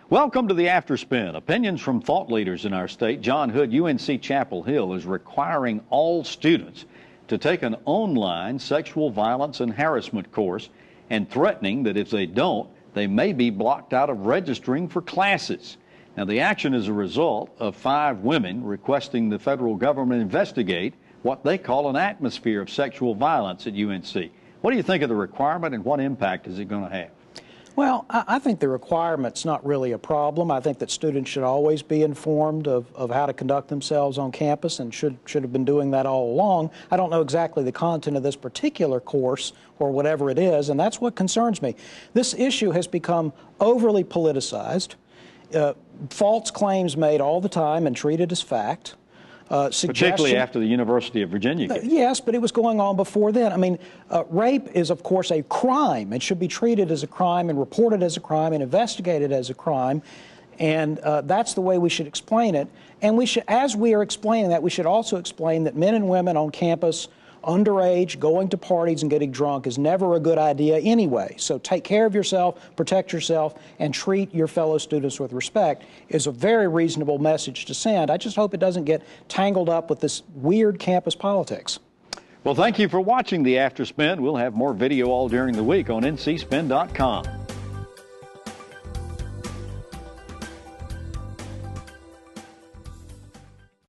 Welcome to the After Spin. Opinions from thought leaders in our state. John Hood, UNC Chapel Hill, is requiring all students to take an online sexual violence and harassment course and threatening that if they don't, they may be blocked out of registering for classes. Now, the action is a result of 5 women requesting the federal government investigate what they call an atmosphere of sexual violence at UNC. What do you think of the requirement, and what impact is it going to have? Well, I think the requirement's not really a problem. I think that students should always be informed of how to conduct themselves on campus and should have been doing that all along. I don't know exactly the content of this particular course or whatever it is, and that's what concerns me. This issue has become overly politicized, false claims made all the time and treated as fact. Particularly after the University of Virginia case. Yes, but it was going on before then. I mean, rape is, of course, a crime. It should be treated as a crime and reported as a crime and investigated as a crime. And that's the way we should explain it. And we should, as we are explaining that, we should also explain that men and women on campus underage, going to parties and getting drunk is never a good idea anyway. So take care of yourself, protect yourself, and treat your fellow students with respect is a very reasonable message to send. I just hope it doesn't get tangled up with this weird campus politics. Well, thank you for watching the After Spin. We'll have more video all during the week on ncspin.com.